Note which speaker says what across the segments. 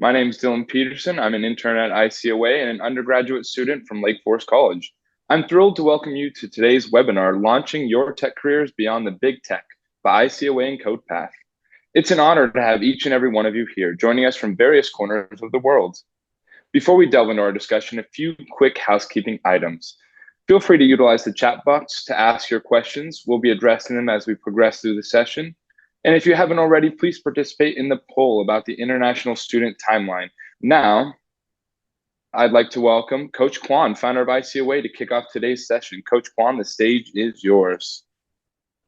Speaker 1: My name is Dylan Peterson. I'm an intern at ICOA and an undergraduate student from Lake Forest College. I'm thrilled to welcome you to today's webinar, Launching Your Tech Careers Beyond the Big Tech by ICOA and CodePath. It's an honor to have each and every one of you here, joining us from various corners of the world. Before we delve into our discussion, a few quick housekeeping items. Feel free to utilize the chat box to ask your questions. We'll be addressing them as we progress through the session. And if you haven't already, please participate in the poll about the International Student Timeline. Now, I'd like to welcome Coach Kwan, founder of ICOA, to kick off today's session. Coach Kwan, the stage is yours.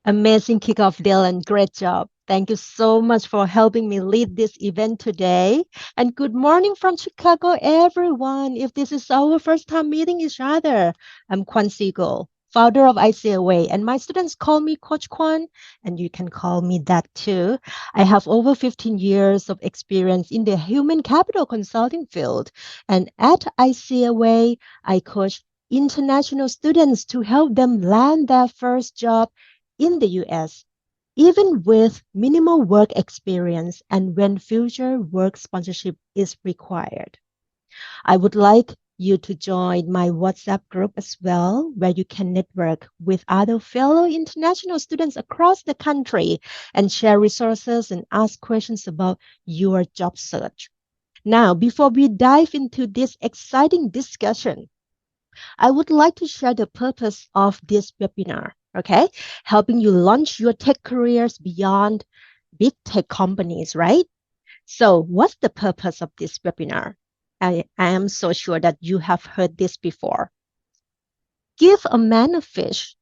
Speaker 2: Amazing kickoff, Dylan. Great job. Thank you so much for helping me lead this event today. And good morning from Chicago, everyone. If this is our first time meeting each other, I'm Kwan Siegel, founder of ICOA, and my students call me Coach Kwan, and you can call me that too. I have over 15 years of experience in the human capital consulting field. And at ICOA, I coach international students to help them land their first job in the US, even with minimal work experience and when future work sponsorship is required. I would like you to join my WhatsApp group as well, where you can network with other fellow international students across the country and share resources and ask questions about your job search. Now, before we dive into this exciting discussion, I would like to share the purpose of this webinar, okay? Helping you launch your tech careers beyond big tech companies, right? So what's the purpose of this webinar? I am so sure that you have heard this before. Give a man a fish,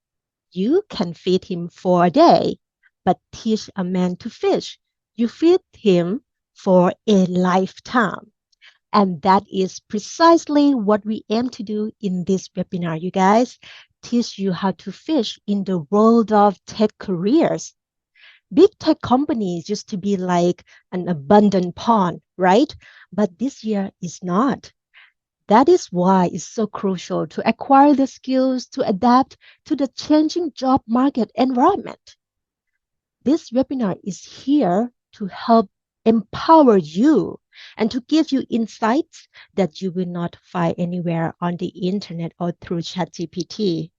Speaker 2: you can feed him for a day, but teach a man to fish, you feed him for a lifetime. And that is precisely what we aim to do in this webinar, you guys. Teach you how to fish in the world of tech careers. Big tech companies used to be like an abundant pond, right? But this year is not. That is why it's so crucial to acquire the skills to adapt to the changing job market environment. This webinar is here to help empower you and to give you insights that you will not find anywhere on the internet or through ChatGPT.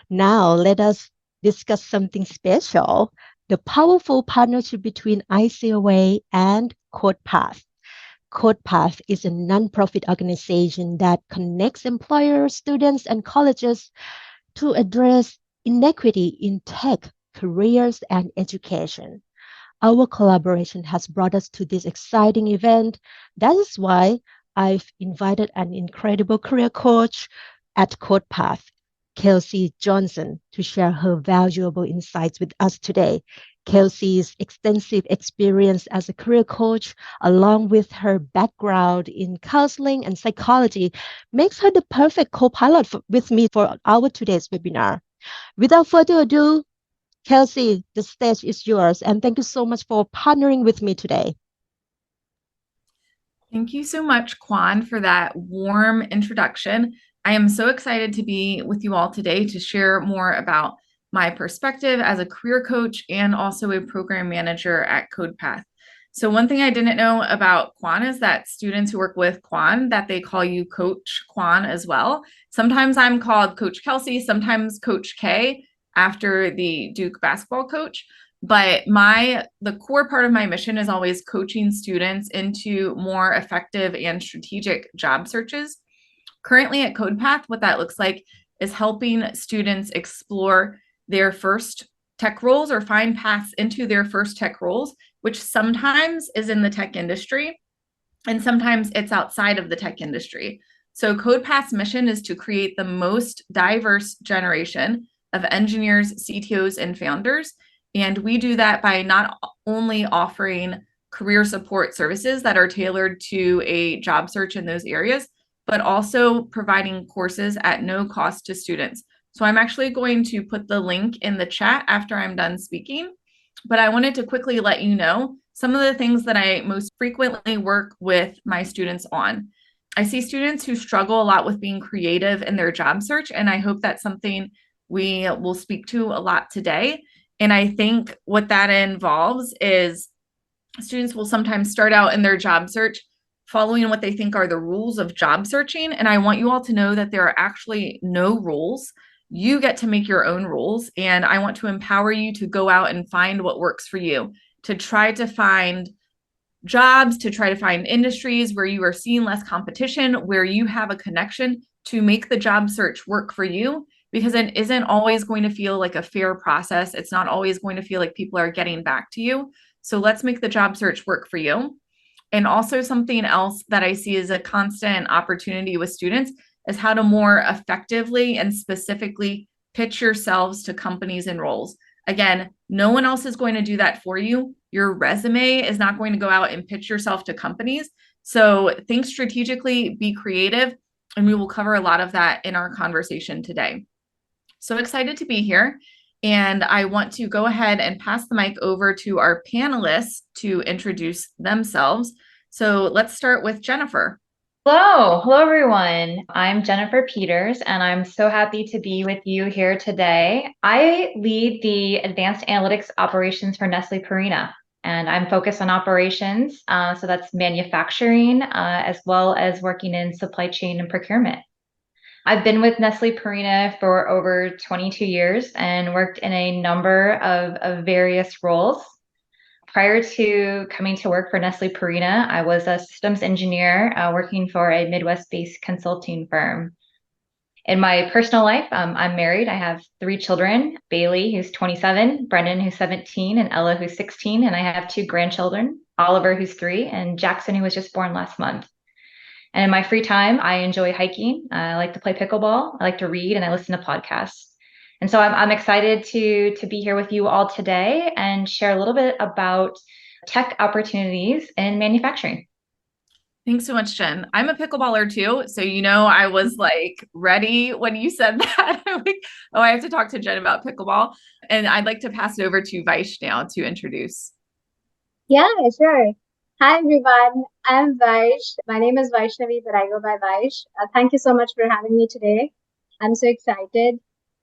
Speaker 2: Now, let us discuss something special, the powerful partnership between ICOA and CodePath. CodePath is a nonprofit organization that connects employers, students, and colleges to address inequity in tech, careers, and education. Our collaboration has brought us to this exciting event. That is why I've invited an incredible career coach at CodePath, Kelsey Johnson, to share her valuable insights with us today. Kelsey's extensive experience as a career coach, along with her background in counseling and psychology, makes her the perfect co-pilot with me for our today's webinar. Without further ado, Kelsey, the stage is yours, and thank you so much for partnering with me today.
Speaker 3: Thank you so much, Kwan, for that warm introduction. I am so excited to be with you all today to share more about my perspective as a career coach and also a program manager at CodePath. So one thing I didn't know about Kwan is that students who work with Kwan, that they call you Coach Kwan as well. Sometimes I'm called Coach Kelsey, sometimes Coach K after the Duke basketball coach. But the core part of my mission is always coaching students into more effective and strategic job searches. Currently at CodePath, what that looks like is helping students explore their first tech roles or find paths into their first tech roles, which sometimes is in the tech industry and sometimes it's outside of the tech industry. So CodePath's mission is to create the most diverse generation of engineers, CTOs, and founders. And we do that by not only offering career support services that are tailored to a job search in those areas, but also providing courses at no cost to students. So I'm actually going to put the link in the chat after I'm done speaking, but I wanted to quickly let you know some of the things that I most frequently work with my students on. I see students who struggle a lot with being creative in their job search, and I hope that's something we will speak to a lot today. And I think what that involves is students will sometimes start out in their job search following what they think are the rules of job searching. And I want you all to know that there are actually no rules. You get to make your own rules. And I want to empower you to go out and find what works for you, to try to find jobs, to try to find industries where you are seeing less competition, where you have a connection to make the job search work for you, because it isn't always going to feel like a fair process. It's not always going to feel like people are getting back to you. So let's make the job search work for you. And also something else that I see as a constant opportunity with students is how to more effectively and specifically pitch yourselves to companies and roles. Again, no one else is going to do that for you. Your resume is not going to go out and pitch yourself to companies. So think strategically, be creative, and we will cover a lot of that in our conversation today. So excited to be here. And I want to go ahead and pass the mic over to our panelists to introduce themselves. So let's start with Jennifer.
Speaker 4: Hello everyone. I'm Jennifer Peters, and I'm so happy to be with you here today. I lead the advanced analytics operations for Nestle Purina, and I'm focused on operations. So that's manufacturing, as well as working in supply chain and procurement. I've been with Nestle Purina for over 22 years and worked in a number of various roles. Prior to coming to work for Nestle Purina, I was a systems engineer working for a Midwest-based consulting firm. In my personal life, I'm married. I have 3 children, Bailey, who's 27, Brendan, who's 17, and Ella, who's 16. And I have 2 grandchildren, Oliver, who's 3, and Jackson, who was just born last month. And in my free time, I enjoy hiking. I like to play pickleball. I like to read, and I listen to podcasts. And so I'm excited to be here with you all today and share a little bit about tech opportunities in manufacturing.
Speaker 3: Thanks so much, Jen. I'm a pickleballer too. So, I was like ready when you said that. I'm like, oh, I have to talk to Jen about pickleball. And I'd like to pass it over to Vaish now to introduce.
Speaker 5: Yeah, sure. Hi, everyone. I'm Vaish. My name is Vaishnavi, but I go by Vaish. Thank you so much for having me today. I'm so excited.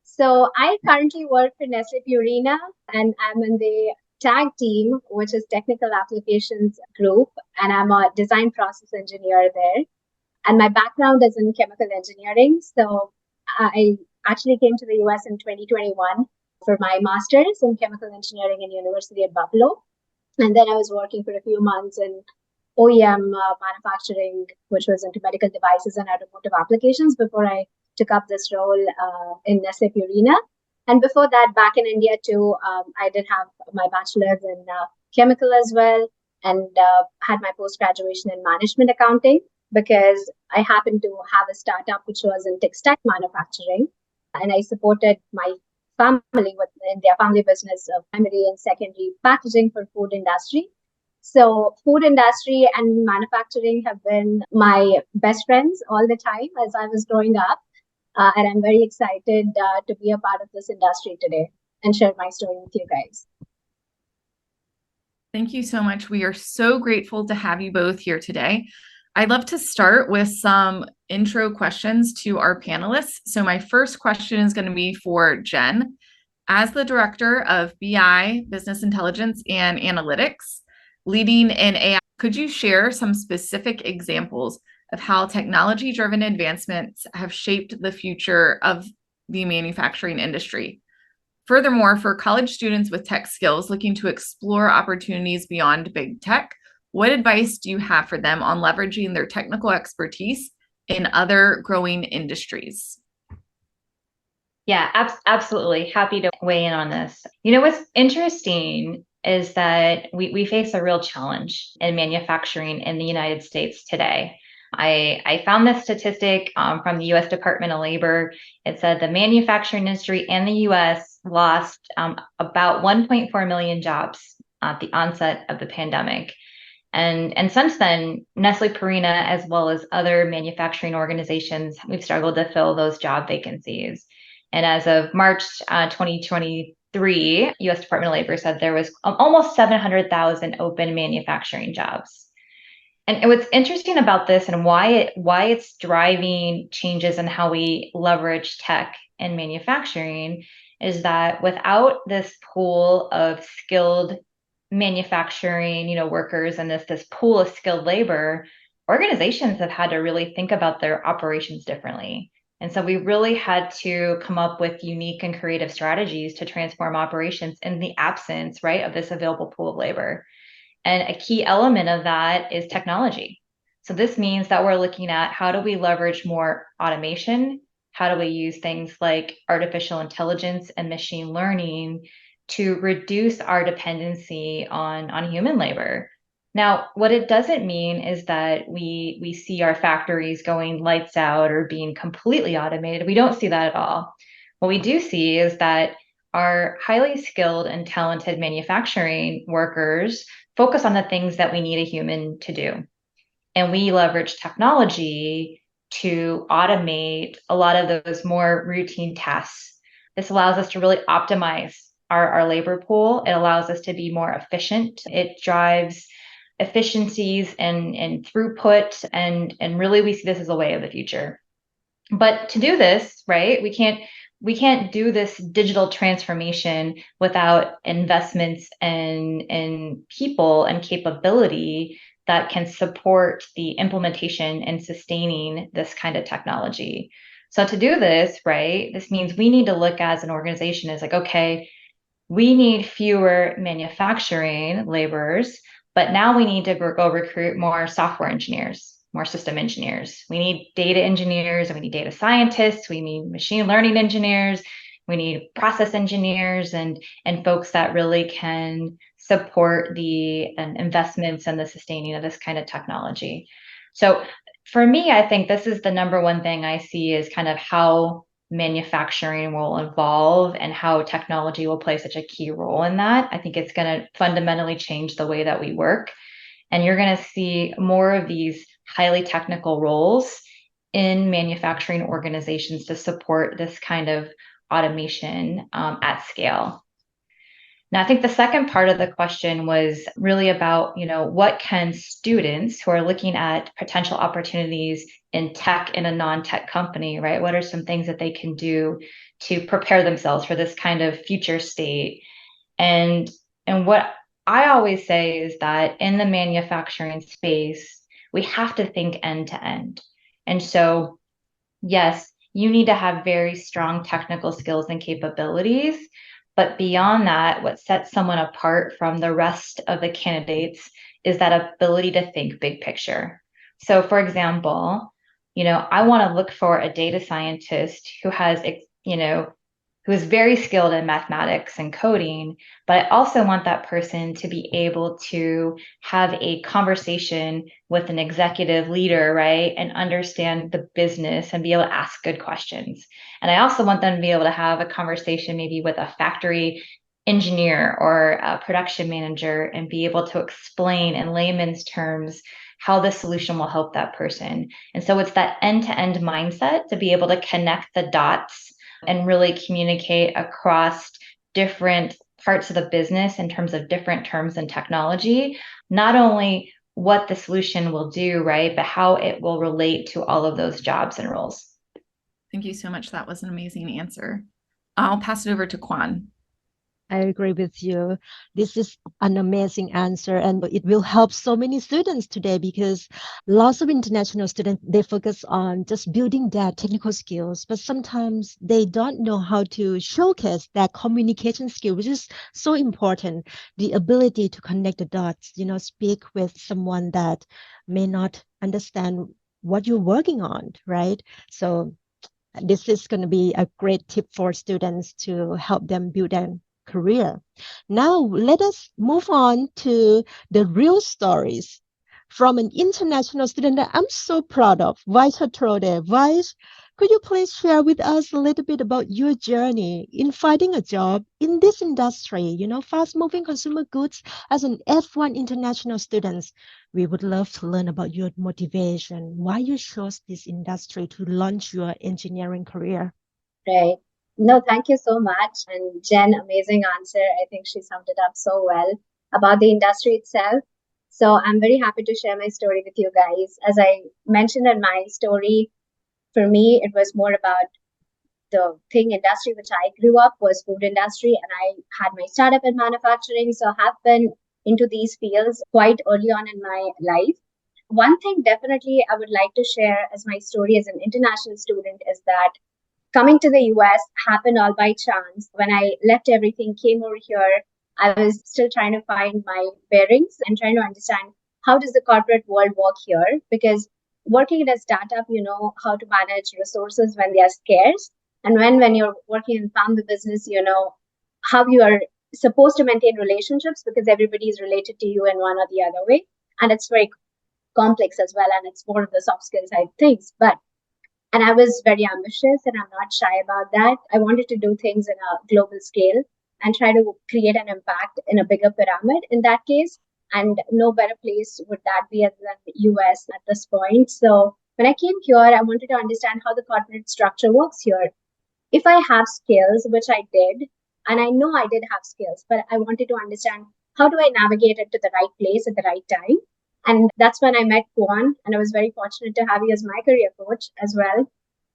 Speaker 5: So I currently work for Nestle Purina, and I'm in the TAG team, which is Technical Applications Group, and I'm a design process engineer there. And my background is in chemical engineering. So I actually came to the US in 2021 for my master's in chemical engineering in University at Buffalo. And then I was working for a few months in OEM manufacturing, which was into medical devices and automotive applications before I took up this role in Nestle Purina. And before that, back in India too, I did have my bachelor's in chemical as well, and had my post-graduation in management accounting because I happened to have a startup which was in textile manufacturing, and I supported my family in their family business of primary and secondary packaging for food industry. So food industry and manufacturing have been my best friends all the time as I was growing up. And I'm very excited to be a part of this industry today and share my story with you guys.
Speaker 3: Thank you so much. We are so grateful to have you both here today. I'd love to start with some intro questions to our panelists. So my first question is going to be for Jen. As the Director of BI, Business Intelligence and Analytics, leading in AI, could you share some specific examples of how technology-driven advancements have shaped the future of the manufacturing industry? Furthermore, for college students with tech skills looking to explore opportunities beyond big tech, what advice do you have for them on leveraging their technical expertise in other growing industries?
Speaker 4: Yeah, absolutely. Happy to weigh in on this. What's interesting is that we face a real challenge in manufacturing in the United States today. I found this statistic from the U.S. Department of Labor. It said the manufacturing industry in the U.S. lost about 1.4 million jobs at the onset of the pandemic. And since then, Nestle Purina, as well as other manufacturing organizations, we've struggled to fill those job vacancies. And as of March 2023, U.S. Department of Labor said there was almost 700,000 open manufacturing jobs. And what's interesting about this and why it's driving changes in how we leverage tech in manufacturing is that without this pool of skilled manufacturing, workers and this pool of skilled labor, organizations have had to really think about their operations differently. And so we really had to come up with unique and creative strategies to transform operations in the absence, right, of this available pool of labor. And a key element of that is technology. So this means that we're looking at how do we leverage more automation? How do we use things like artificial intelligence and machine learning to reduce our dependency on human labor? Now, what it doesn't mean is that we see our factories going lights out or being completely automated. We don't see that at all. What we do see is that our highly skilled and talented manufacturing workers focus on the things that we need a human to do. And we leverage technology to automate a lot of those more routine tasks. This allows us to really optimize our labor pool. It allows us to be more efficient. It drives efficiencies and throughput. And really, we see this as a way of the future. But to do this, right, we can't do this digital transformation without investments in people and capability that can support the implementation and sustaining this kind of technology. So to do this, right, this means we need to look as an organization as like, okay, we need fewer manufacturing laborers, but now we need to go recruit more software engineers, more system engineers. We need data engineers, and we need data scientists, we need machine learning engineers, we need process engineers, and folks that really can support the investments and the sustaining of this kind of technology. So for me, I think this is the number one thing I see is kind of how manufacturing will evolve and how technology will play such a key role in that. I think it's going to fundamentally change the way that we work. And you're going to see more of these highly technical roles in manufacturing organizations to support this kind of automation at scale. Now, I think the second part of the question was really about, what can students who are looking at potential opportunities in tech in a non-tech company, right? What are some things that they can do to prepare themselves for this kind of future state? And what I always say is that in the manufacturing space, we have to think end to end. And so, yes, you need to have very strong technical skills and capabilities. But beyond that, what sets someone apart from the rest of the candidates is that ability to think big picture. So, for example, I want to look for a data scientist who has, who is very skilled in mathematics and coding, but I also want that person to be able to have a conversation with an executive leader, right? And understand the business and be able to ask good questions. And I also want them to be able to have a conversation maybe with a factory engineer or a production manager and be able to explain in layman's terms how the solution will help that person. And so it's that end-to-end mindset to be able to connect the dots and really communicate across different parts of the business in terms of different terms and technology, not only what the solution will do, right, but how it will relate to all of those jobs and roles.
Speaker 3: Thank you so much. That was an amazing answer. I'll pass it over to Kwan.
Speaker 2: I agree with you. This is an amazing answer, and it will help so many students today because lots of international students, they focus on just building their technical skills, but sometimes they don't know how to showcase their communication skill, which is so important. The ability to connect the dots, speak with someone that may not understand what you're working on, right? So this is going to be a great tip for students to help them build their career. Now, let us move on to the real stories from an international student that I'm so proud of, Vaisha Trode. Vais, could you please share with us a little bit about your journey in finding a job in this industry, fast-moving consumer goods as an F1 international student? We would love to learn about your motivation, why you chose this industry to launch your engineering career.
Speaker 5: Right. No, thank you so much. And Jen, amazing answer. I think she summed it up so well about the industry itself. So I'm very happy to share my story with you guys. As I mentioned in my story, for me, it was more about the industry which I grew up was food industry, and I had my startup in manufacturing. So I have been into these fields quite early on in my life. one thing definitely I would like to share as my story as an international student is that coming to the US happened all by chance. When I left everything, came over here, I was still trying to find my bearings and trying to understand how does the corporate world work here? Because working in a startup, you know how to manage resources when they are scarce. And when you're working in family business, you know how you are supposed to maintain relationships because everybody is related to you in one or the other way. And it's very complex as well. And it's more of the soft skill side things. And I was very ambitious and I'm not shy about that. I wanted to do things in a global scale and try to create an impact in a bigger pyramid in that case. And no better place would that be other than the US at this point. So when I came here, I wanted to understand how the corporate structure works here. If I have skills, which I did, and I know I did have skills, but I wanted to understand how do I navigate it to the right place at the right time. And that's when I met Kwan, and I was very fortunate to have you as my career coach as well,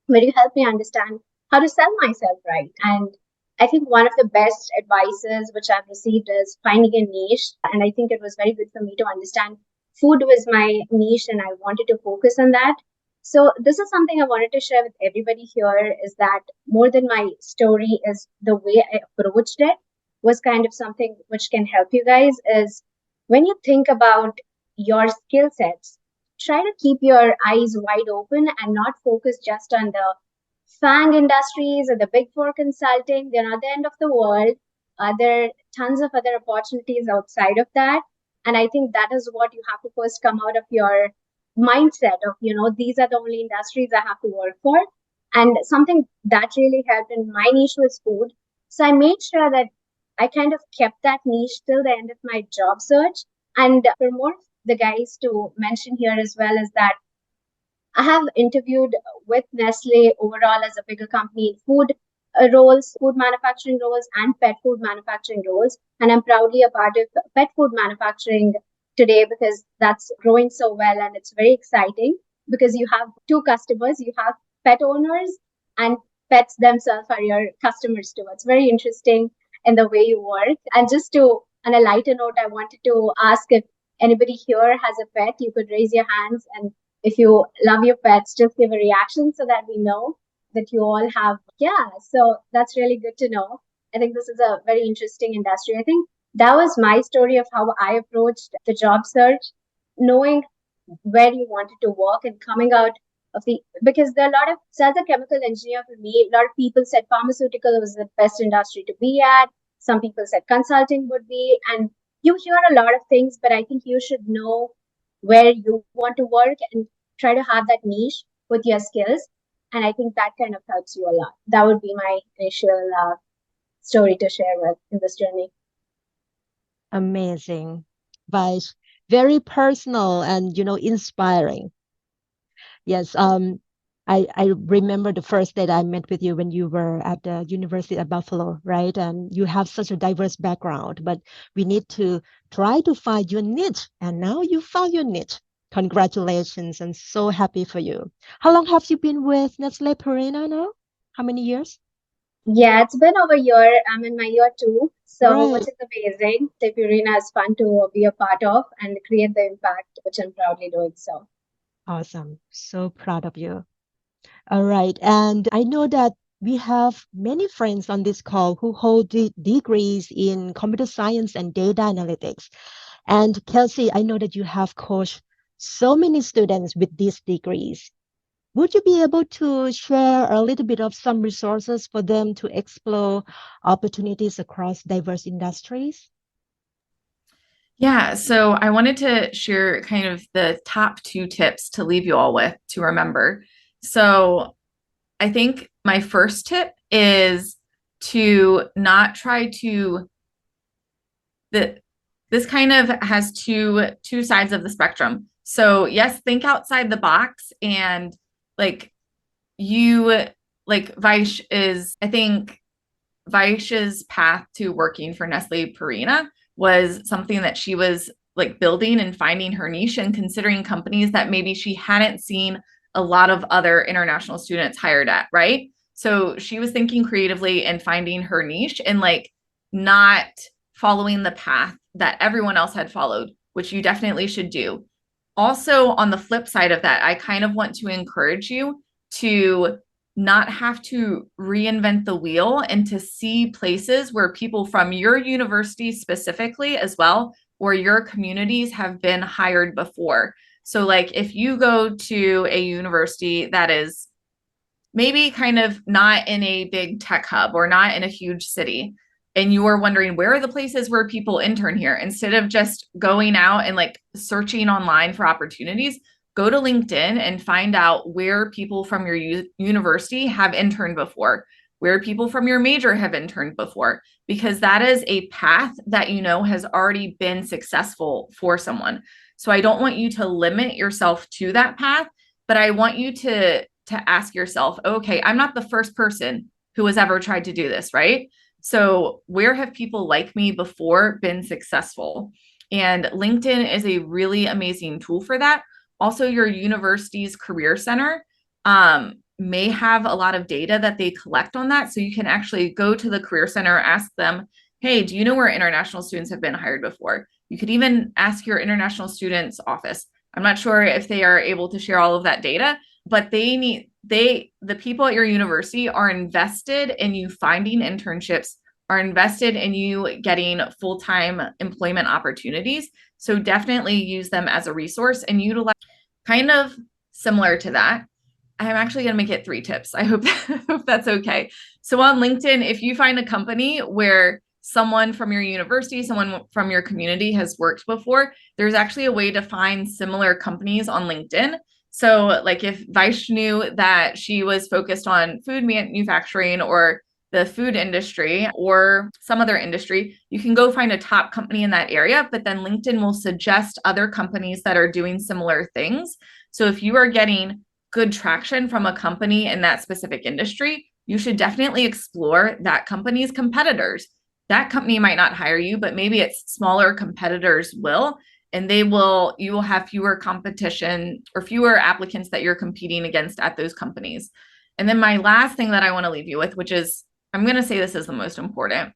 Speaker 5: where you help me understand how to sell myself right. And I think one of the best advices which I've received is finding a niche. And I think it was very good for me to understand food was my niche and I wanted to focus on that. So this is something I wanted to share with everybody here is that more than my story is the way I approached it was kind of something which can help you guys is when you think about your skill sets, try to keep your eyes wide open and not focus just on the FANG industries or the big four consulting. They're not the end of the world. There are tons of other opportunities outside of that. And I think that is what you have to first come out of your mindset of, you know, these are the only industries I have to work for. And something that really helped in my niche was food. So I made sure that I kind of kept that niche till the end of my job search. And for more the guys to mention here as well is that I have interviewed with Nestle overall as a bigger company in food roles, food manufacturing roles, and pet food manufacturing roles. And I'm proudly a part of pet food manufacturing today because that's growing so well and it's very exciting because you have two customers, you have pet owners and pets themselves are your customers too. It's very interesting in the way you work. And just to, on a lighter note, I wanted to ask if anybody here has a pet, you could raise your hands and if you love your pets, just give a reaction so that we know that you all have. Yeah, so that's really good to know. I think this is a very interesting industry. I think that was my story of how I approached the job search, knowing where you wanted to work and coming out of the because there are a lot of so as a chemical engineer for me, a lot of people said pharmaceutical was the best industry to be at. Some people said consulting would be, and you hear a lot of things, but I think you should know where you want to work and try to have that niche with your skills. And I think that kind of helps you a lot. That would be my initial story to share with in this journey.
Speaker 2: Amazing. Vice, very personal and, inspiring. Yes, I remember the first day that I met with you when you were at the University at Buffalo, right? And you have such a diverse background, but we need to try to find your niche. And now you found your niche. Congratulations, and so happy for you. How long have you been with Nestle Purina now? How many years?
Speaker 5: Yeah, it's been over a year. I'm in my year two, so which
Speaker 2: Right.
Speaker 5: is amazing. Purina is fun to be a part of and create the impact, which I'm proudly doing so.
Speaker 2: Awesome. So proud of you. All right. And I know that we have many friends on this call who hold degrees in computer science and data analytics. And Kelsey, I know that you have coached so many students with these degrees. Would you be able to share a little bit of some resources for them to explore opportunities across diverse industries?
Speaker 3: Yeah, so I wanted to share kind of the top two tips to leave you all with to remember. So I think my first tip is to not try to this kind of has two sides of the spectrum. So yes, think outside the box and like you like Vaish is I think Vaish's path to working for Nestle Purina was something that she was like building and finding her niche and considering companies that maybe she hadn't seen a lot of other international students hired at, right? So she was thinking creatively and finding her niche and like not following the path that everyone else had followed, which you definitely should do. Also, on the flip side of that, I kind of want to encourage you to not have to reinvent the wheel and to see places where people from your university specifically as well, or your communities have been hired before. So like if you go to a university that is maybe kind of not in a big tech hub or not in a huge city, and you are wondering where are the places where people intern here, instead of just going out and like searching online for opportunities, go to LinkedIn and find out where people from your university have interned before, where people from your major have interned before, because that is a path that you know has already been successful for someone. So I don't want you to limit yourself to that path, but I want you to ask yourself, okay, I'm not the first person who has ever tried to do this, right? So where have people like me before been successful? And LinkedIn is a really amazing tool for that. Also, your university's career center may have a lot of data that they collect on that. So you can actually go to the career center, ask them, hey, do you know where international students have been hired before? You could even ask your international students office. I'm not sure if they are able to share all of that data, but the people at your university are invested in you finding internships, are invested in you getting full-time employment opportunities. So definitely use them as a resource and utilize. Kind of similar to that, I'm actually going to make it 3 tips. I hope that's okay. So on LinkedIn, if you find a company where someone from your university, someone from your community has worked before, there's actually a way to find similar companies on LinkedIn. So like if Vaish knew that she was focused on food manufacturing or the food industry or some other industry, you can go find a top company in that area, but then LinkedIn will suggest other companies that are doing similar things. So if you are getting good traction from a company in that specific industry, you should definitely explore that company's competitors. That company might not hire you, but maybe its smaller competitors will, and you will have fewer competition or fewer applicants that you're competing against at those companies. And then my last thing that I want to leave you with, which is, I'm going to say this is the most important,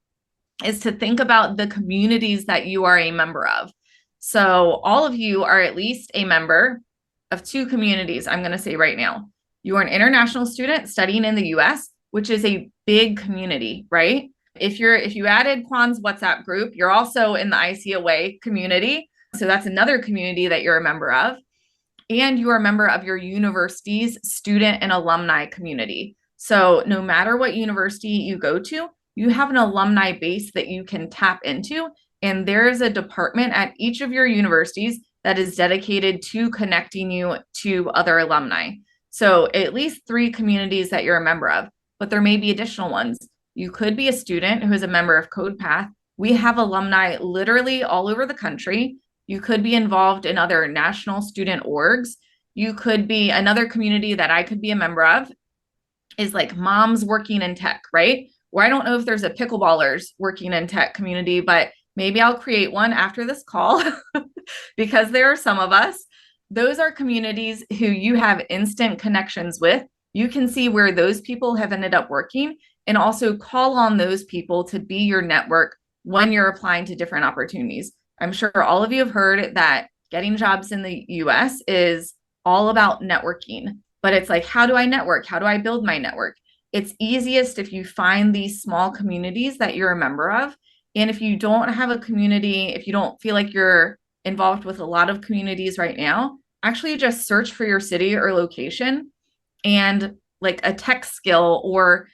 Speaker 3: is to think about the communities that you are a member of. So all of you are at least a member of 2 communities. I'm going to say right now, you are an international student studying in the US, which is a big community, right? If you added Kwan's WhatsApp group, you're also in the ICOA community. So that's another community that you're a member of. And you are a member of your university's student and alumni community. So no matter what university you go to, you have an alumni base that you can tap into. And there is a department at each of your universities that is dedicated to connecting you to other alumni. So at least 3 communities that you're a member of, but there may be additional ones. You could be a student who is a member of CodePath. We have alumni literally all over the country. You could be involved in other national student orgs. You could be another community that I could be a member of is like moms working in tech, right? Or I don't know if there's a pickleballers working in tech community, but maybe I'll create one after this call because there are some of us. Those are communities who you have instant connections with. You can see where those people have ended up working and also call on those people to be your network when you're applying to different opportunities. I'm sure all of you have heard that getting jobs in the US is all about networking, but it's like, how do I network? How do I build my network? It's easiest if you find these small communities that you're a member of. And if you don't have a community, if you don't feel like you're involved with a lot of communities right now, actually just search for your city or location and like a tech skill or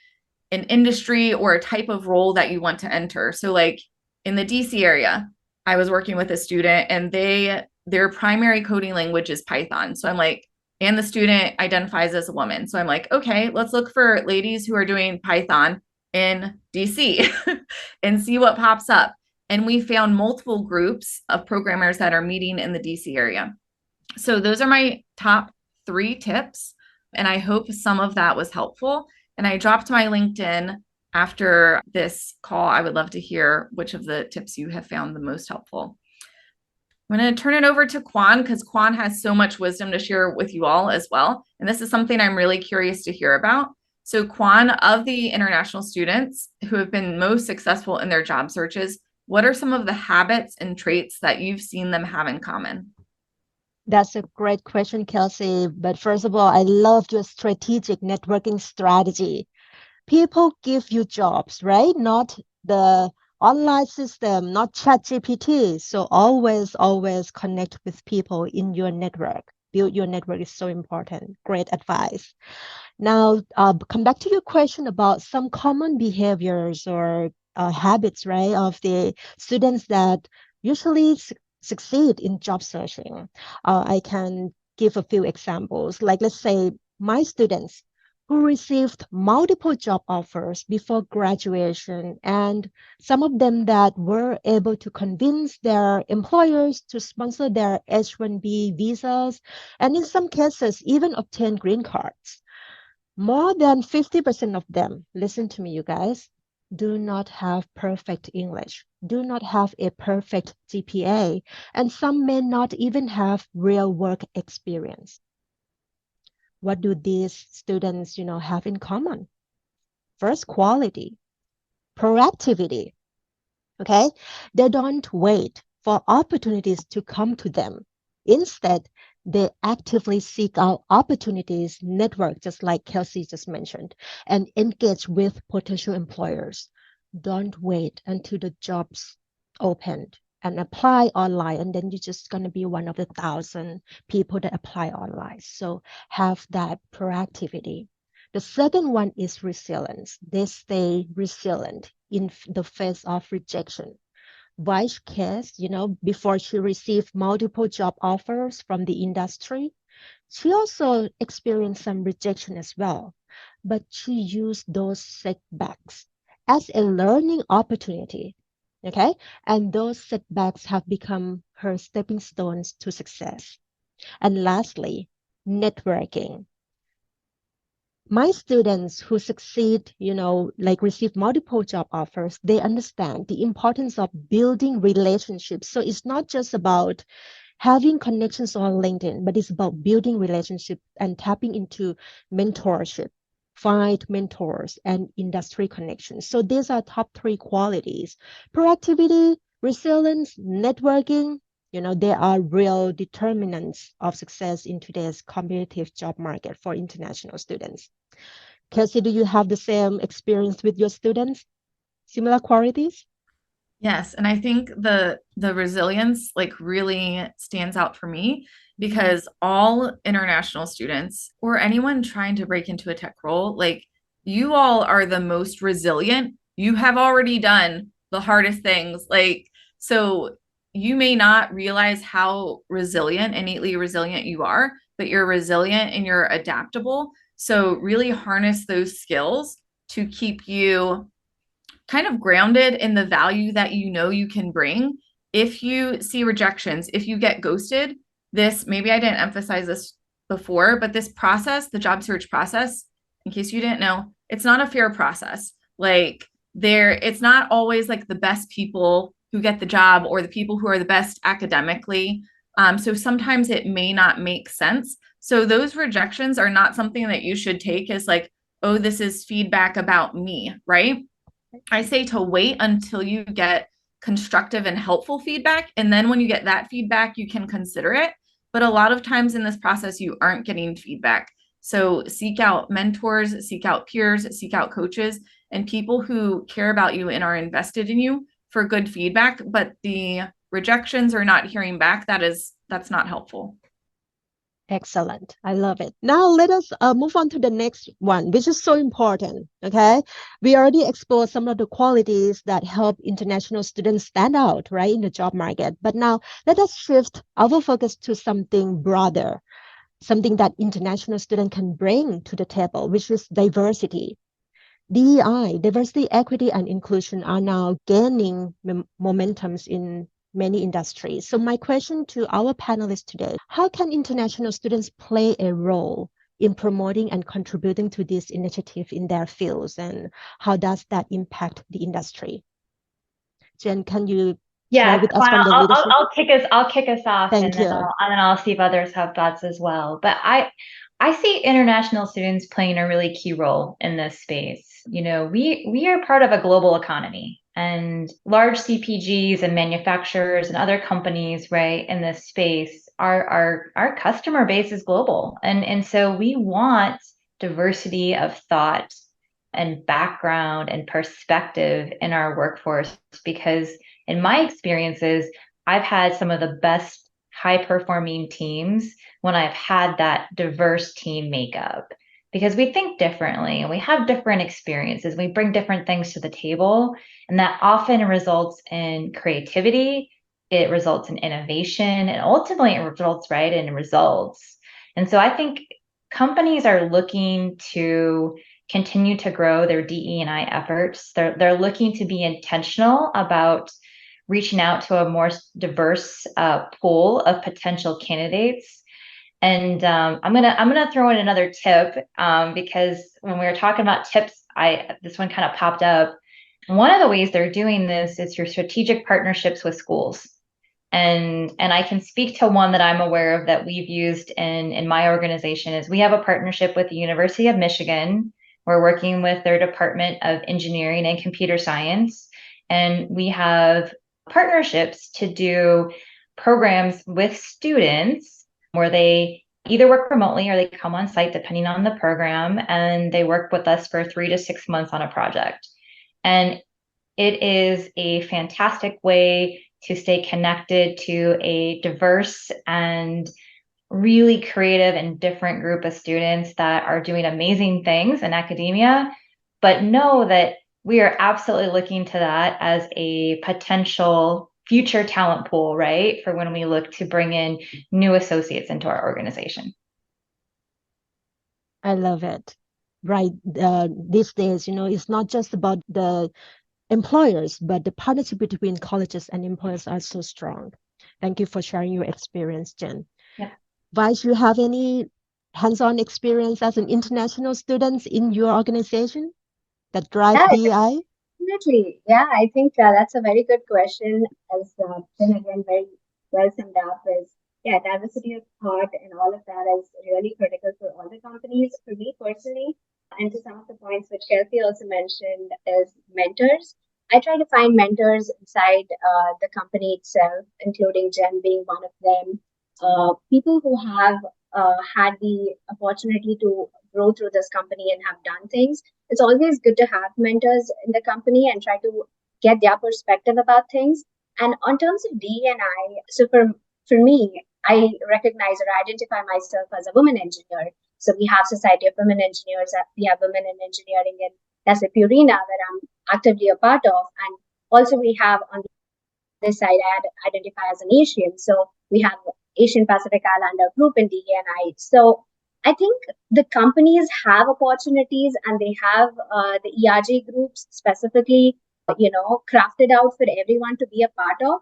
Speaker 3: an industry or a type of role that you want to enter. So like in the DC area, I was working with a student and their primary coding language is Python. So I'm like, and the student identifies as a woman. So I'm like, okay, let's look for ladies who are doing Python in DC and see what pops up. And we found multiple groups of programmers that are meeting in the DC area. So those are my top 3 tips. And I hope some of that was helpful. And I dropped my LinkedIn after this call. I would love to hear which of the tips you have found the most helpful. I'm going to turn it over to Kwan because Kwan has so much wisdom to share with you all as well. And this is something I'm really curious to hear about. So Kwan, of the international students who have been most successful in their job searches, what are some of the habits and traits that you've seen them have in common?
Speaker 2: That's a great question, Kelsey. But first of all, I love your strategic networking strategy. People give you jobs, right? Not the online system, not ChatGPT. So always connect with people in your network. Build your network is so important. Great advice. Now, come back to your question about some common behaviors or habits, right, of the students that usually succeed in job searching. I can give a few examples. Like, let's say my students who received multiple job offers before graduation, and some of them that were able to convince their employers to sponsor their H-1B visas, and in some cases, even obtain green cards. More than 50% of them, listen to me, you guys, do not have perfect English, do not have a perfect GPA, and some may not even have real work experience. What do these students, have in common? First, quality, proactivity, okay? They don't wait for opportunities to come to them. Instead, they actively seek out opportunities, network, just like Kelsey just mentioned, and engage with potential employers. Don't wait until the jobs opened and apply online, and then you're just going to be one of the 1,000 people that apply online. So have that proactivity. The second one is resilience. They stay resilient in the face of rejection. Vice case, before she received multiple job offers from the industry, she also experienced some rejection as well. But she used those setbacks as a learning opportunity. Okay. And those setbacks have become her stepping stones to success. And lastly, networking. My students who succeed, like receive multiple job offers, they understand the importance of building relationships. So it's not just about having connections on LinkedIn, but it's about building relationships and tapping into mentorship, find mentors and industry connections. So these are top three qualities: proactivity, resilience, networking. They are real determinants of success in today's competitive job market for international students. Kelsey, do you have the same experience with your students? Similar qualities?
Speaker 3: Yes, and I think the resilience like really stands out for me because all international students or anyone trying to break into a tech role, like you all are the most resilient. You have already done the hardest things. Like, so you may not realize how resilient, innately resilient you are, but you're resilient and you're adaptable. So really harness those skills to keep you kind of grounded in the value that you can bring. If you see rejections, if you get ghosted, this, maybe I didn't emphasize this before, but this process, the job search process, in case you didn't know, it's not a fair process. Like it's not always like the best people who get the job or the people who are the best academically. So sometimes it may not make sense. So those rejections are not something that you should take as like, oh, this is feedback about me, right? I say to wait until you get constructive and helpful feedback. And then when you get that feedback, you can consider it. But a lot of times in this process, you aren't getting feedback. So seek out mentors, seek out peers, seek out coaches, and people who care about you and are invested in you for good feedback. But the rejections or not hearing back, that's not helpful.
Speaker 2: Excellent. I love it. Now let us move on to the next one, which is so important. Okay. We already explored some of the qualities that help international students stand out, right, in the job market. But now let us shift our focus to something broader, something that international students can bring to the table, which is diversity. DEI, diversity, equity, and inclusion are now gaining momentums in many industries. So my question to our panelists today, how can international students play a role in promoting and contributing to this initiative in their fields, and how does that impact the industry? Jen, can you share with us from the leadership?
Speaker 4: I'll kick us off,
Speaker 2: Thank you.
Speaker 4: and then I'll see if others have thoughts as well. But I see international students playing a really key role in this space. We are part of a global economy, and large CPGs and manufacturers and other companies, right, in this space our customer base is global. And so we want diversity of thought and background and perspective in our workforce, because in my experiences, I've had some of the best high performing teams when I've had that diverse team makeup, because we think differently and we have different experiences. We bring different things to the table, and that often results in creativity. It results in innovation, and ultimately it results right in results. And so I think companies are looking to continue to grow their DE&I efforts. They're looking to be intentional about reaching out to a more diverse pool of potential candidates. And I'm gonna throw in another tip, because when we were talking about tips, this one kind of popped up. One of the ways they're doing this is through strategic partnerships with schools. And I can speak to one that I'm aware of that we've used in my organization. Is we have a partnership with the University of Michigan. We're working with their Department of Engineering and Computer Science, and we have partnerships to do programs with students where they either work remotely or they come on site depending on the program, and they work with us for 3 to 6 months on a project. And it is a fantastic way to stay connected to a diverse and really creative and different group of students that are doing amazing things in academia. But know that we are absolutely looking to that as a potential future talent pool, right? For when we look to bring in new associates into our organization.
Speaker 2: I love it. Right. These days, it's not just about the employers, but the partnership between colleges and employers are so strong. Thank you for sharing your experience, Jen.
Speaker 4: Yeah.
Speaker 2: Vice, you have any hands-on experience as an international student in your organization that drive
Speaker 5: Yeah,
Speaker 2: DEI?
Speaker 5: definitely. Yeah, I think that's a very good question. As Jen again very well summed up, is yeah, diversity of thought and all of that is really critical for all the companies. For me personally, and to some of the points which Kelsey also mentioned, is mentors. I try to find mentors inside the company itself, including Jen being one of them. People who have had the opportunity to grow through this company and have done things. It's always good to have mentors in the company and try to get their perspective about things. And on terms of D&I, so for me, I recognize or identify myself as a woman engineer. So we have Society of Women Engineers, we have Women in Engineering in Nestle Purina that I'm actively a part of. And also we have on this side, I identify as an Asian. So we have Asian Pacific Islander group in DEI. So I think the companies have opportunities and they have the ERG groups specifically, crafted out for everyone to be a part of.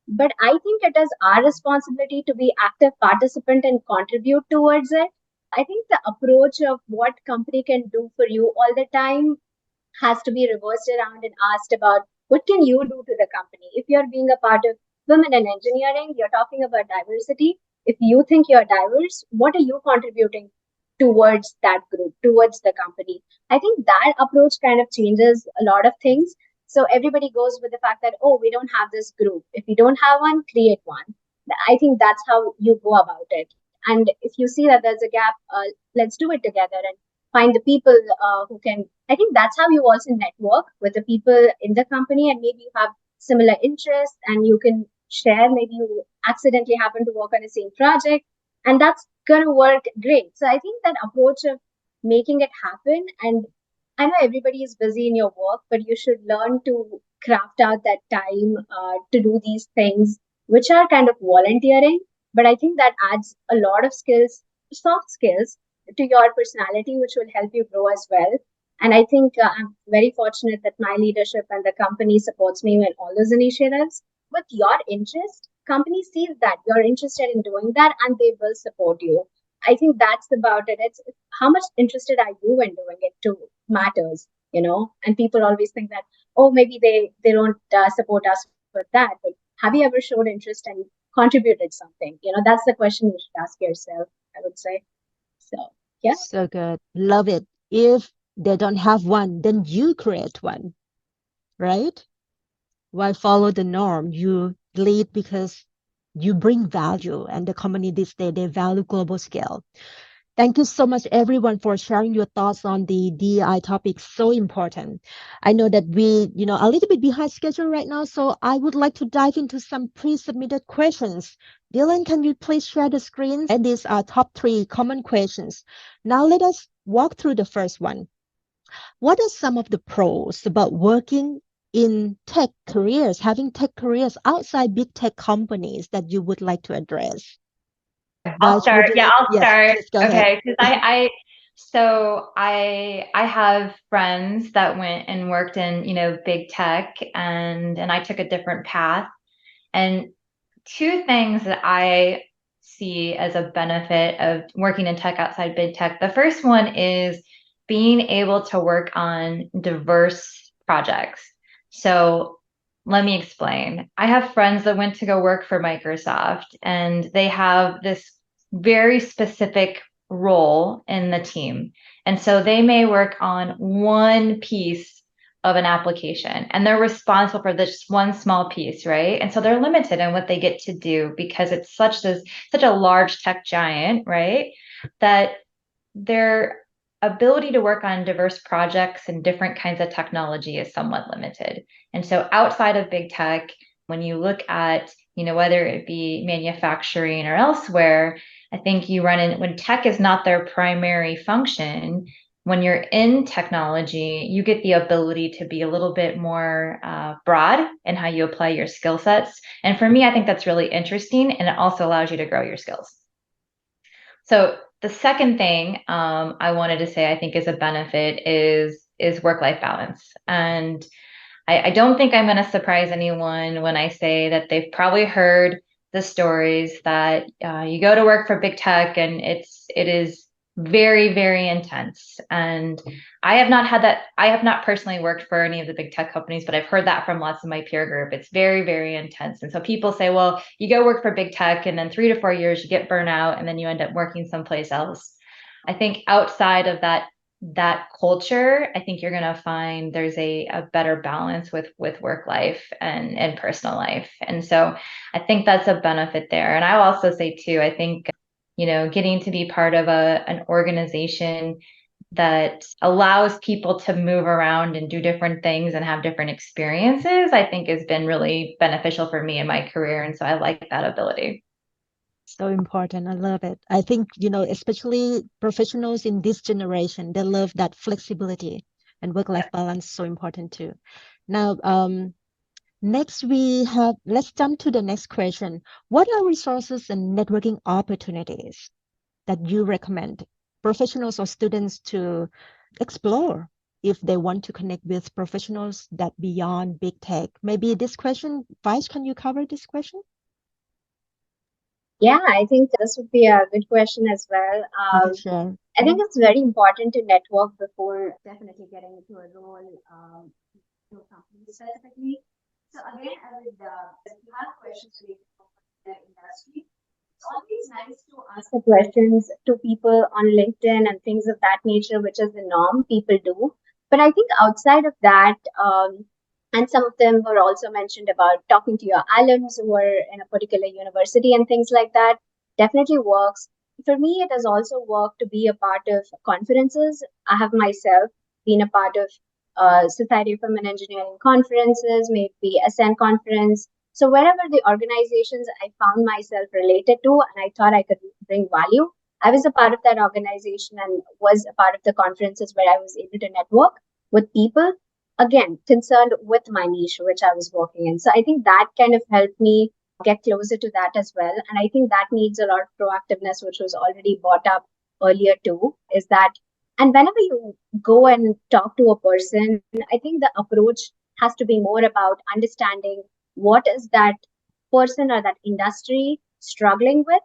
Speaker 5: But I think it is our responsibility to be active participant and contribute towards it. I think the approach of what company can do for you all the time has to be reversed around and asked about what can you do to the company. If you're being a part of women in engineering, you're talking about diversity. If you think you're diverse, what are you contributing towards that group, towards the company? I think that approach kind of changes a lot of things. So everybody goes with the fact that, oh, we don't have this group. If we don't have one, create one. I think that's how you go about it. And if you see that there's a gap, let's do it together and find the people who can. I think that's how you also network with the people in the company, and maybe you have similar interests and you can share. Maybe you accidentally happen to work on the same project, and that's going to work great. So I think that approach of making it happen, and I know everybody is busy in your work, but you should learn to craft out that time to do these things, which are kind of volunteering. But I think that adds a lot of skills, soft skills, to your personality, which will help you grow as well. And I think I'm very fortunate that my leadership and the company supports me in all those initiatives. With your interest, company sees that you're interested in doing that and they will support you. I think that's about it. It's how much interested are you in doing it too matters, and people always think that, oh, maybe they don't support us with that. But have you ever showed interest and contributed something? That's the question you should ask yourself, I would say. So, yeah.
Speaker 2: So good. Love it. If they don't have one, then you create one, right? Why follow the norm? You lead because you bring value, and the company this day, they value global scale. Thank you so much, everyone, for sharing your thoughts on the DEI topic. So important. I know that we, a little bit behind schedule right now, so I would like to dive into some pre-submitted questions. Dylan, can you please share the screens? And these are top 3 common questions. Now let us walk through the first one. What are some of the pros about working in tech careers, having tech careers outside big tech companies that you would like to address?
Speaker 4: I'll
Speaker 2: Vaj,
Speaker 4: start.
Speaker 2: would you
Speaker 4: Yeah,
Speaker 2: like?
Speaker 4: I'll
Speaker 2: Yes,
Speaker 4: start.
Speaker 2: please go ahead.
Speaker 4: Okay, because I have friends that went and worked in, big tech, and I took a different path. And two things that I see as a benefit of working in tech outside big tech. The first one is being able to work on diverse projects. So let me explain. I have friends that went to go work for Microsoft, and they have this very specific role in the team. And so they may work on one piece of an application, and they're responsible for this one small piece, right? And so they're limited in what they get to do because it's such a large tech giant, right? That their ability to work on diverse projects and different kinds of technology is somewhat limited. And so outside of big tech, when you look at, whether it be manufacturing or elsewhere, I think you run in when tech is not their primary function. When you're in technology, you get the ability to be a little bit more broad in how you apply your skill sets. And for me, I think that's really interesting, and it also allows you to grow your skills. So the second thing I wanted to say I think is a benefit is work-life balance. And I don't think I'm going to surprise anyone when I say that they've probably heard the stories that you go to work for big tech and it is very, very intense. And I have not had that. I have not personally worked for any of the big tech companies, but I've heard that from lots of my peer group. It's very, very intense. And so people say, well, you go work for big tech and then 3 to 4 years you get burnt out and then you end up working someplace else. I think outside of that culture, I think you're going to find there's a better balance with work life and personal life. And so I think that's a benefit there. And I'll also say too, I think, getting to be part of an organization that allows people to move around and do different things and have different experiences, I think has been really beneficial for me in my career. And so I like that ability.
Speaker 2: So important. I love it. I think, especially professionals in this generation, they love that flexibility, and work-life balance, so important too. Now, next let's jump to the next question. What are resources and networking opportunities that you recommend professionals or students to explore if they want to connect with professionals that beyond big tech? Maybe this question, Vice, can you cover this question?
Speaker 5: Yeah, I think this would be a good question as well.
Speaker 2: Sure.
Speaker 5: I think it's very important to network before definitely getting into a role to a company specifically. So again, I would, if you have questions related to the industry, it's always nice to ask the questions to people on LinkedIn and things of that nature, which is the norm people do. But I think outside of that, and some of them were also mentioned about talking to your alums who are in a particular university and things like that, definitely works. For me, it has also worked to be a part of conferences. I have myself been a part of Society of Women Engineering conferences, maybe SN conference. So wherever the organizations I found myself related to and I thought I could bring value, I was a part of that organization and was a part of the conferences where I was able to network with people, again, concerned with my niche, which I was working in. So I think that kind of helped me get closer to that as well. And I think that needs a lot of proactiveness, which was already brought up earlier too, is that, and whenever you go and talk to a person, I think the approach has to be more about understanding what is that person or that industry struggling with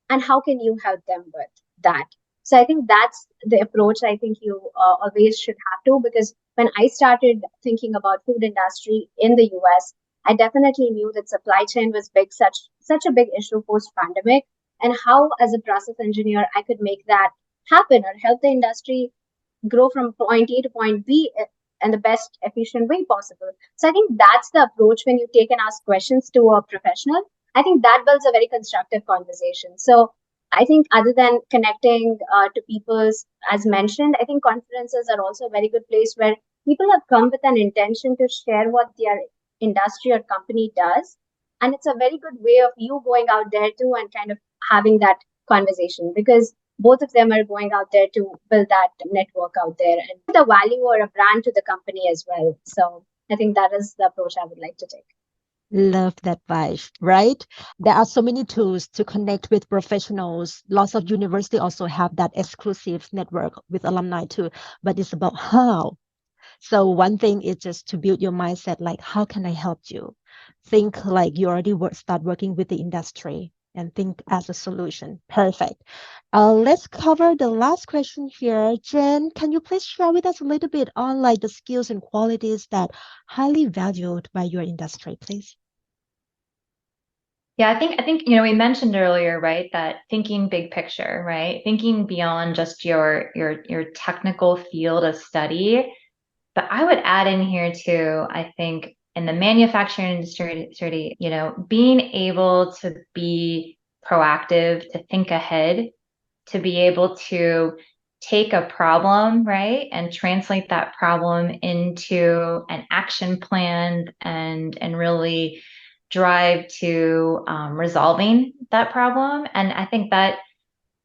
Speaker 5: and how can you help them with that. So I think that's the approach I think you always should have to, because when I started thinking about food industry in the US, I definitely knew that supply chain was such a big issue post pandemic, and how as a process engineer I could make that happen or help the industry grow from point A to point B in the best efficient way possible. So I think that's the approach when you take and ask questions to a professional. I think that builds a very constructive conversation. So I think other than connecting to people, as mentioned, I think conferences are also a very good place where people have come with an intention to share what their industry or company does. And it's a very good way of you going out there too and kind of having that conversation, because both of them are going out there to build that network out there and the value or a brand to the company as well. So I think that is the approach I would like to take.
Speaker 2: Love that, Vice, right? There are so many tools to connect with professionals. Lots of university also have that exclusive network with alumni too, but it's about how. So one thing is just to build your mindset, like, how can I help you? Think like you already start working with the industry and think as a solution. Perfect. Let's cover the last question here. Jen, can you please share with us a little bit on like the skills and qualities that highly valued by your industry, please?
Speaker 4: Yeah, I think we mentioned earlier, right, that thinking big picture, right? Thinking beyond just your technical field of study. But I would add in here too, I think in the manufacturing industry, being able to be proactive, to think ahead, to be able to take a problem, right, and translate that problem into an action plan and really drive to resolving that problem. And I think that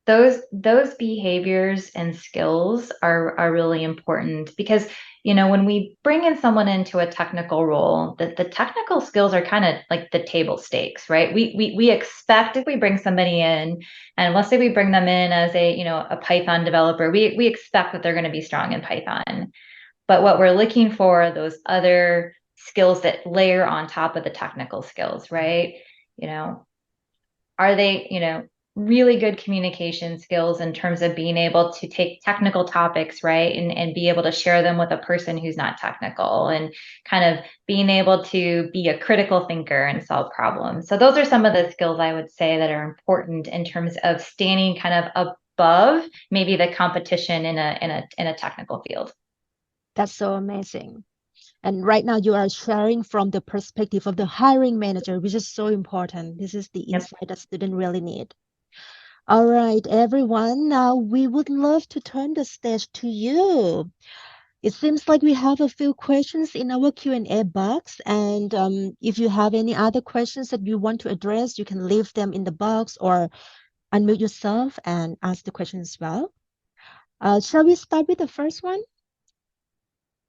Speaker 4: those behaviors and skills are really important because when we bring in someone into a technical role, the technical skills are kind of like the table stakes, right? We expect if we bring somebody in, and let's say we bring them in as a Python developer, we expect that they're going to be strong in Python. But what we're looking for are those other skills that layer on top of the technical skills, right? Are they really good communication skills in terms of being able to take technical topics, right, and be able to share them with a person who's not technical, and kind of being able to be a critical thinker and solve problems. So those are some of the skills I would say that are important in terms of standing kind of above maybe the competition in a technical field.
Speaker 2: That's so amazing. And right now you are sharing from the perspective of the hiring manager, which is so important. This is the insight that students really need. All right, everyone. Now we would love to turn the stage to you. It seems like we have a few questions in our Q&A box. And if you have any other questions that you want to address, you can leave them in the box or unmute yourself and ask the question as well. Shall we start with the first one?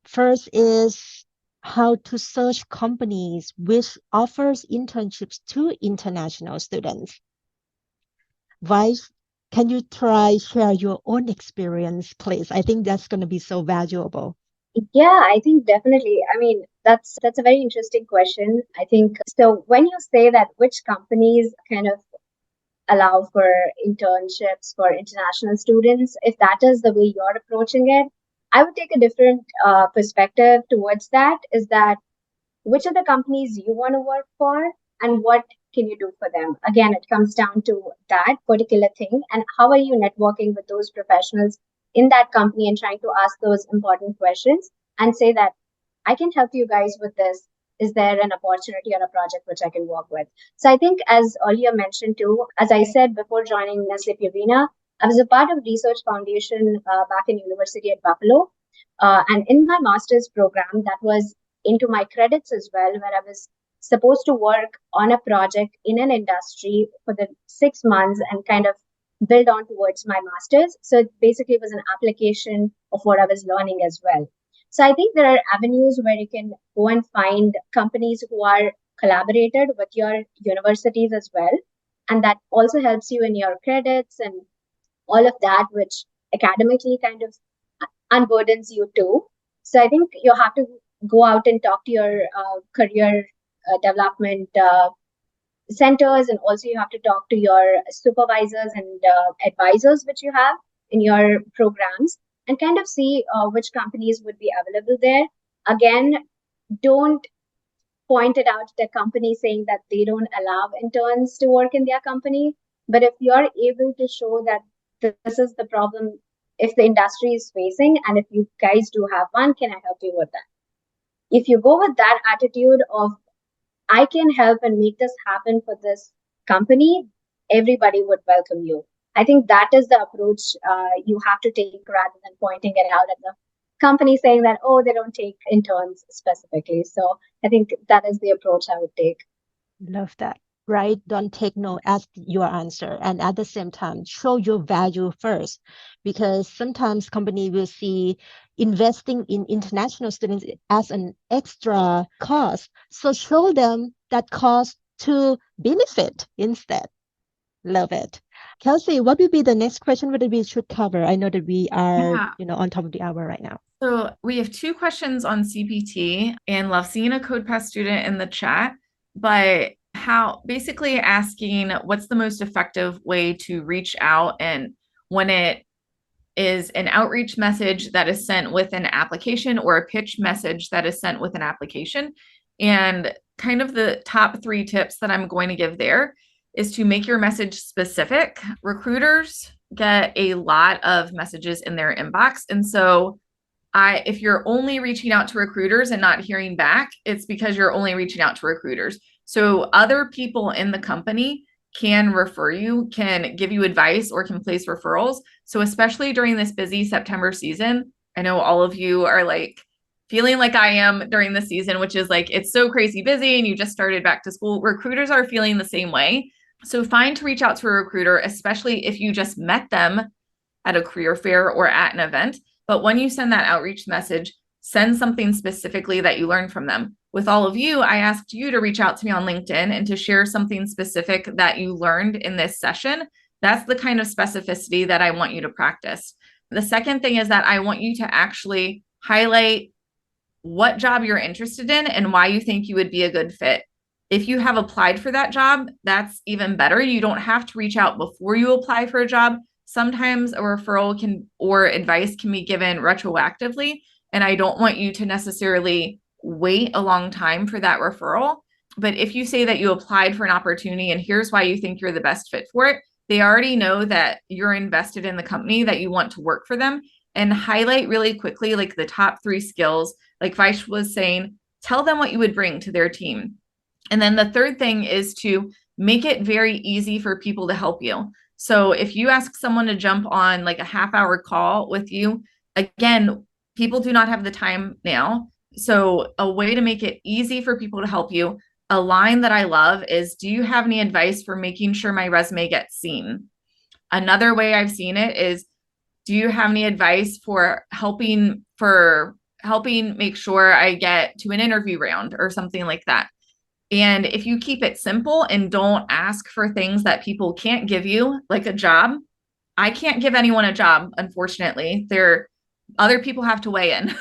Speaker 2: First is how to search companies which offers internships to international students. Vice, can you try share your own experience, please? I think that's going to be so valuable.
Speaker 5: Yeah, I think definitely. I mean, that's a very interesting question. I think so. When you say that which companies kind of allow for internships for international students, if that is the way you're approaching it, I would take a different perspective towards that. Is that which are the companies you want to work for and what can you do for them? Again, it comes down to that particular thing and how are you networking with those professionals in that company and trying to ask those important questions and say that I can help you guys with this. Is there an opportunity or a project which I can work with? So I think, as earlier mentioned too, as I said before joining Nestle Purina, I was a part of Research Foundation back in University at Buffalo. And in my master's program, that was into my credits as well, where I was supposed to work on a project in an industry for the 6 months and kind of build on towards my master's. So it basically was an application of what I was learning as well. So I think there are avenues where you can go and find companies who are collaborated with your universities as well. And that also helps you in your credits and all of that, which academically kind of unburdens you too. So I think you have to go out and talk to your career development centers, and also you have to talk to your supervisors and advisors which you have in your programs and kind of see which companies would be available there. Again, don't point it out to the company saying that they don't allow interns to work in their company. But if you're able to show that this is the problem if the industry is facing, and if you guys do have one, can I help you with that? If you go with that attitude of I can help and make this happen for this company, everybody would welcome you. I think that is the approach you have to take rather than pointing it out at the company saying that, oh, they don't take interns specifically. So I think that is the approach I would take.
Speaker 2: Love that. Right? Don't take no as your answer. And at the same time, show your value first. Because sometimes company will see investing in international students as an extra cost. So show them that cost to benefit instead. Love it. Kelsey, what will be the next question that we should cover? I know that we are,
Speaker 3: Yeah.
Speaker 2: on top of the hour right now.
Speaker 3: So we have 2 questions on CPT, and love seeing a CodePath student in the chat, but how basically asking what's the most effective way to reach out, and when it is an outreach message that is sent with an application or a pitch message that is sent with an application. And kind of the top 3 tips that I'm going to give there is to make your message specific. Recruiters get a lot of messages in their inbox. And so if you're only reaching out to recruiters and not hearing back, it's because you're only reaching out to recruiters. So other people in the company can refer you, can give you advice, or can place referrals. So especially during this busy September season, I know all of you are like feeling like I am during the season, which is like, it's so crazy busy and you just started back to school. Recruiters are feeling the same way. So find to reach out to a recruiter, especially if you just met them at a career fair or at an event. But when you send that outreach message, send something specifically that you learned from them. With all of you, I asked you to reach out to me on LinkedIn and to share something specific that you learned in this session. That's the kind of specificity that I want you to practice. The second thing is that I want you to actually highlight what job you're interested in and why you think you would be a good fit. If you have applied for that job, that's even better. You don't have to reach out before you apply for a job. Sometimes a referral or advice can be given retroactively, and I don't want you to necessarily wait a long time for that referral. But if you say that you applied for an opportunity and here's why you think you're the best fit for it, they already know that you're invested in the company, that you want to work for them. And highlight really quickly like the top 3 skills. Like Vaish was saying, tell them what you would bring to their team. And then the third thing is to make it very easy for people to help you. So if you ask someone to jump on like a half-hour call with you, again, people do not have the time now. So a way to make it easy for people to help you, a line that I love is, do you have any advice for making sure my resume gets seen? Another way I've seen it is, do you have any advice for helping make sure I get to an interview round or something like that? And if you keep it simple and don't ask for things that people can't give you, like a job, I can't give anyone a job, unfortunately. Other people have to weigh in.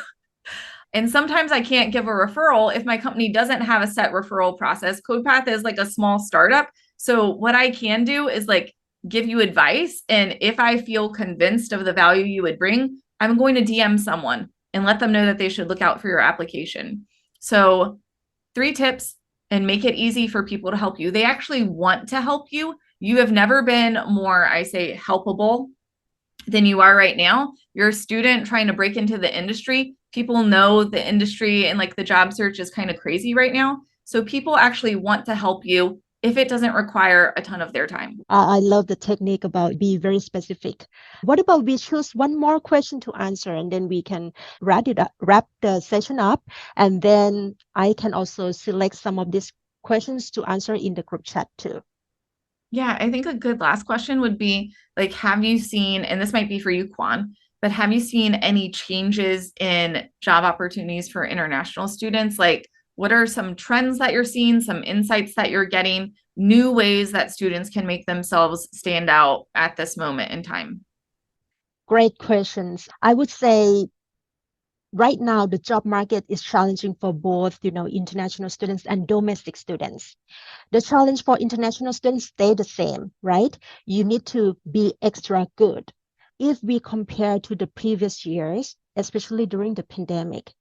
Speaker 3: And sometimes I can't give a referral if my company doesn't have a set referral process. CodePath is like a small startup. So what I can do is like give you advice. And if I feel convinced of the value you would bring, I'm going to DM someone and let them know that they should look out for your application. So 3 tips, and make it easy for people to help you. They actually want to help you. You have never been more, I say, helpable than you are right now. You're a student trying to break into the industry. People know the industry and like the job search is kind of crazy right now. So people actually want to help you if it doesn't require a ton of their time.
Speaker 2: I love the technique about be very specific. What about we choose one more question to answer and then we can wrap the session up, and then I can also select some of these questions to answer in the group chat too.
Speaker 3: Yeah, I think a good last question would be like, have you seen, and this might be for you, Kwan, but have you seen any changes in job opportunities for international students? Like, what are some trends that you're seeing, some insights that you're getting, new ways that students can make themselves stand out at this moment in time?
Speaker 2: Great questions. I would say right now the job market is challenging for both, international students and domestic students. The challenge for international students stay the same, right? You need to be extra good. If we compare to the previous years, especially during the pandemic,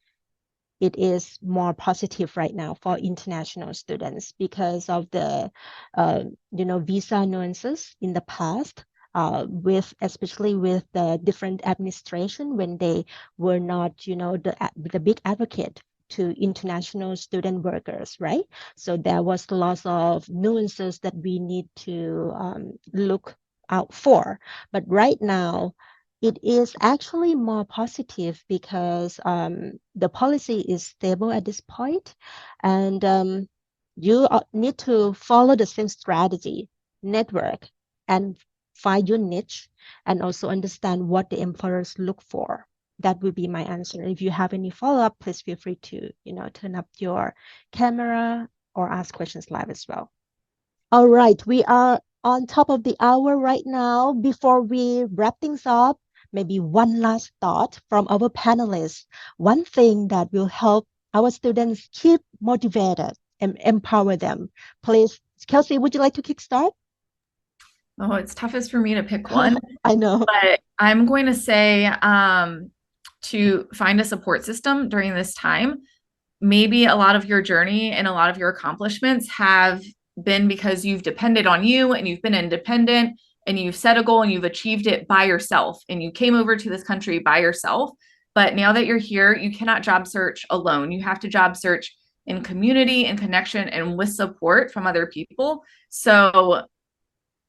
Speaker 2: it is more positive right now for international students because of the, visa nuances in the past, especially with the different administration when they were not, the big advocate to international student workers, right? So there was lots of nuances that we need to look out for. But right now, it is actually more positive because the policy is stable at this point, and you need to follow the same strategy, network, and find your niche, and also understand what the employers look for. That would be my answer. If you have any follow-up, please feel free to, turn up your camera or ask questions live as well. All right, we are on top of the hour right now. Before we wrap things up, maybe one last thought from our panelists. One thing that will help our students keep motivated and empower them. Please, Kelsey, would you like to kickstart?
Speaker 3: Oh, it's toughest for me to pick one.
Speaker 2: I know.
Speaker 3: But I'm going to say to find a support system during this time. Maybe a lot of your journey and a lot of your accomplishments have been because you've depended on you and you've been independent and you've set a goal and you've achieved it by yourself and you came over to this country by yourself. But now that you're here, you cannot job search alone. You have to job search in community and connection and with support from other people. So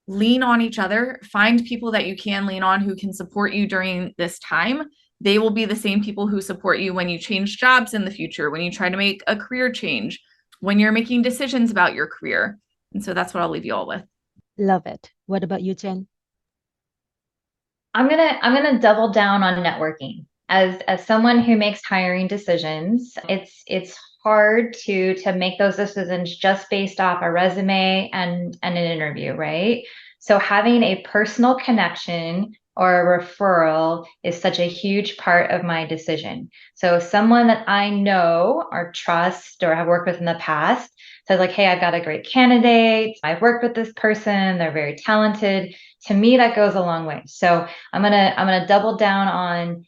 Speaker 3: lean on each other, find people that you can lean on who can support you during this time. They will be the same people who support you when you change jobs in the future, when you try to make a career change, when you're making decisions about your career. And so that's what I'll leave you all with.
Speaker 2: Love it. What about you, Jen?
Speaker 4: I'm gonna double down on networking. As someone who makes hiring decisions, it's hard to make those decisions just based off a resume and an interview, right? So having a personal connection or a referral is such a huge part of my decision. So someone that I know or trust or have worked with in the past says like, hey, I've got a great candidate. I've worked with this person. They're very talented. To me, that goes a long way. So I'm gonna double down on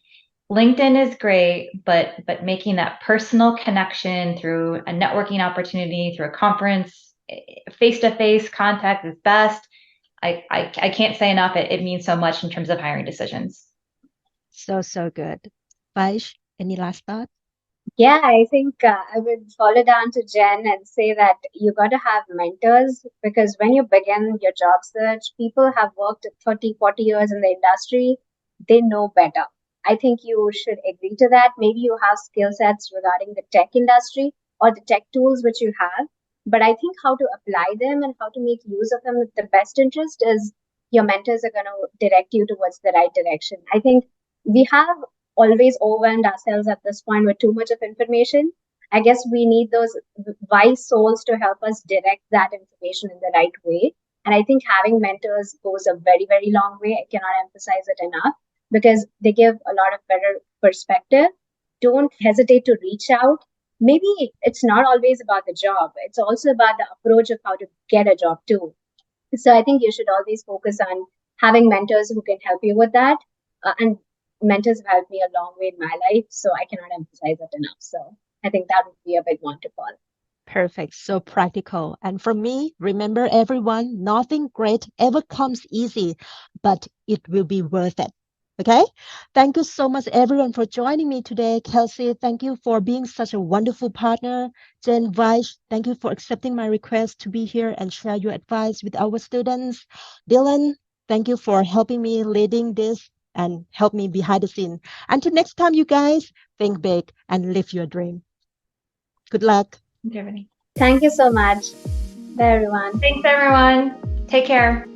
Speaker 4: LinkedIn is great, but making that personal connection through a networking opportunity, through a conference, face-to-face contact is best. I can't say enough. It means so much in terms of hiring decisions.
Speaker 2: So good. Vaish, any last thought?
Speaker 5: Yeah, I think I would follow down to Jen and say that you got to have mentors, because when you begin your job search, people have worked 30, 40 years in the industry. They know better. I think you should agree to that. Maybe you have skill sets regarding the tech industry or the tech tools which you have, but I think how to apply them and how to make use of them with the best interest is your mentors are going to direct you towards the right direction. I think we have always overwhelmed ourselves at this point with too much of information. I guess we need those wise souls to help us direct that information in the right way. And I think having mentors goes a very, very long way. I cannot emphasize it enough, because they give a lot of better perspective. Don't hesitate to reach out. Maybe it's not always about the job. It's also about the approach of how to get a job too. So I think you should always focus on having mentors who can help you with that. And mentors have helped me a long way in my life, so I cannot emphasize it enough. So I think that would be a big one to follow.
Speaker 2: Perfect. So practical. And from me, remember everyone, nothing great ever comes easy, but it will be worth it. Okay. Thank you so much, everyone, for joining me today. Kelsey, thank you for being such a wonderful partner. Jen, Vaish, thank you for accepting my request to be here and share your advice with our students. Dylan, thank you for helping me leading this and help me behind the scene. Until next time, you guys, think big and live your dream. Good luck.
Speaker 4: Thank you,
Speaker 5: Thank you so much. Bye, everyone.
Speaker 4: Thanks, everyone. Take care.